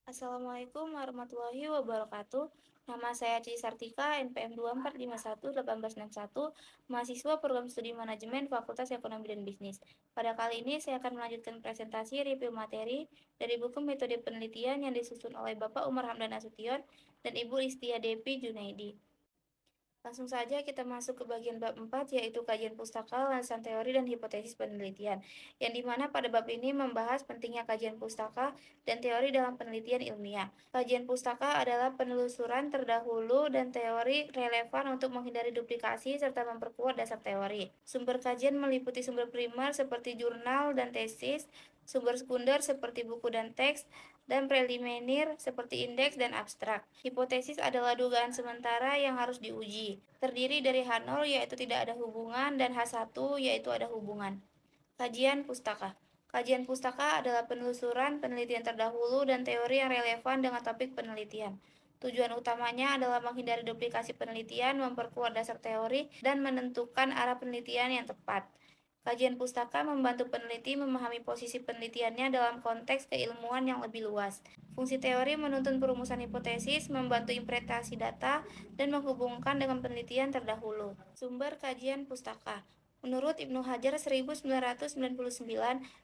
Assalamualaikum warahmatullahi wabarakatuh. Nama saya Cici Sartika, NPM 24511861, mahasiswa program studi manajemen Fakultas Ekonomi dan Bisnis. Pada kali ini saya akan melanjutkan presentasi review materi dari buku metode penelitian yang disusun oleh Bapak Umar Hamdan Nasution dan Ibu Listia Depi Junaidi. Langsung saja kita masuk ke bagian bab 4, yaitu kajian pustaka, landasan teori, dan hipotesis penelitian, yang dimana pada bab ini membahas pentingnya kajian pustaka dan teori dalam penelitian ilmiah. Kajian pustaka adalah penelusuran terdahulu dan teori relevan untuk menghindari duplikasi serta memperkuat dasar teori. Sumber kajian meliputi sumber primer seperti jurnal dan tesis, sumber sekunder seperti buku dan teks, dan preliminir seperti indeks dan abstrak. Hipotesis adalah dugaan sementara yang harus diuji. Terdiri dari H0 yaitu tidak ada hubungan dan H1 yaitu ada hubungan. Kajian pustaka. Kajian pustaka adalah penelusuran penelitian terdahulu dan teori yang relevan dengan topik penelitian. Tujuan utamanya adalah menghindari duplikasi penelitian, memperkuat dasar teori, dan menentukan arah penelitian yang tepat. Kajian pustaka membantu peneliti memahami posisi penelitiannya dalam konteks keilmuan yang lebih luas. Fungsi teori menuntun perumusan hipotesis, membantu interpretasi data, dan menghubungkan dengan penelitian terdahulu. Sumber kajian pustaka. Menurut Ibnu Hajar 1999,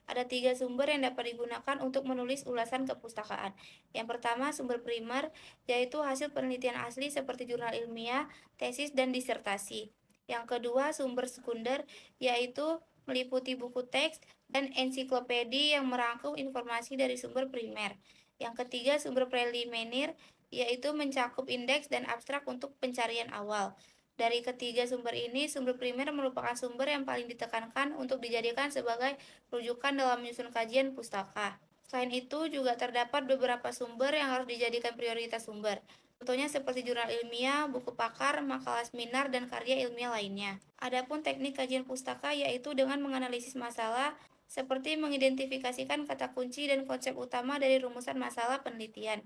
ada 3 sumber yang dapat digunakan untuk menulis ulasan kepustakaan. Yang pertama, sumber primer, yaitu hasil penelitian asli seperti jurnal ilmiah, tesis, dan disertasi. Yang kedua, sumber sekunder, yaitu meliputi buku teks dan ensiklopedi yang merangkum informasi dari sumber primer. Yang ketiga, sumber preliminir, yaitu mencakup indeks dan abstrak untuk pencarian awal. Dari ketiga sumber ini, sumber primer merupakan sumber yang paling ditekankan untuk dijadikan sebagai rujukan dalam menyusun kajian pustaka. Selain itu, juga terdapat beberapa sumber yang harus dijadikan prioritas sumber. Contohnya seperti jurnal ilmiah, buku pakar, makalah seminar, dan karya ilmiah lainnya. Adapun teknik kajian pustaka yaitu dengan menganalisis masalah, seperti mengidentifikasikan kata kunci dan konsep utama dari rumusan masalah penelitian,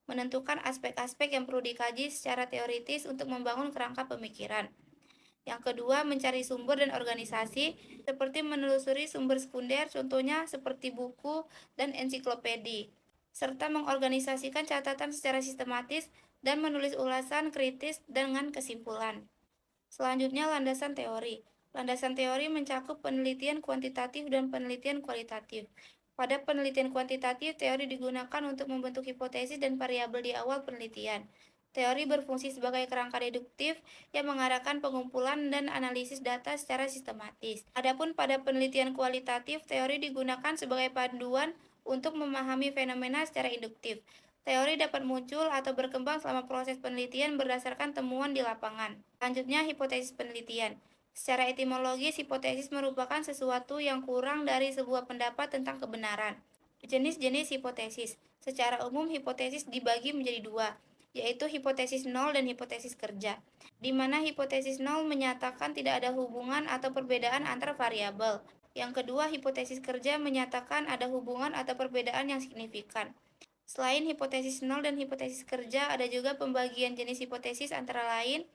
menentukan aspek-aspek yang perlu dikaji secara teoritis untuk membangun kerangka pemikiran. Yang kedua, mencari sumber dan organisasi, seperti menelusuri sumber sekunder, contohnya seperti buku dan ensiklopedi, serta mengorganisasikan catatan secara sistematis dan menulis ulasan kritis dengan kesimpulan. Selanjutnya, landasan teori. Landasan teori mencakup penelitian kuantitatif dan penelitian kualitatif. Pada penelitian kuantitatif, teori digunakan untuk membentuk hipotesis dan variabel di awal penelitian. Teori berfungsi sebagai kerangka deduktif yang mengarahkan pengumpulan dan analisis data secara sistematis. Adapun pada penelitian kualitatif, teori digunakan sebagai panduan untuk memahami fenomena secara induktif. Teori dapat muncul atau berkembang selama proses penelitian berdasarkan temuan di lapangan. Selanjutnya, hipotesis penelitian. Secara etimologis, hipotesis merupakan sesuatu yang kurang dari sebuah pendapat tentang kebenaran. Jenis-jenis hipotesis. Secara umum, hipotesis dibagi menjadi dua, yaitu hipotesis nol dan hipotesis kerja, di mana hipotesis nol menyatakan tidak ada hubungan atau perbedaan antar variabel. Yang kedua, hipotesis kerja menyatakan ada hubungan atau perbedaan yang signifikan. Selain hipotesis nol dan hipotesis kerja, ada juga pembagian jenis hipotesis antara lain,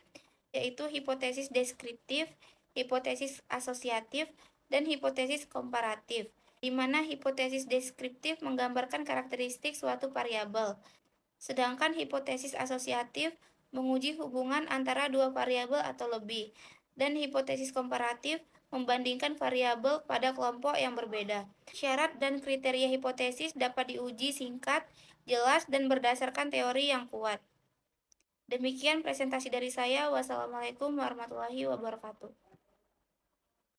yaitu hipotesis deskriptif, hipotesis asosiatif, dan hipotesis komparatif, di mana hipotesis deskriptif menggambarkan karakteristik suatu variabel, sedangkan hipotesis asosiatif menguji hubungan antara dua variabel atau lebih, dan hipotesis komparatif membandingkan variabel pada kelompok yang berbeda. Syarat dan kriteria hipotesis dapat diuji singkat, jelas, dan berdasarkan teori yang kuat. Demikian presentasi dari saya. Wassalamualaikum warahmatullahi wabarakatuh.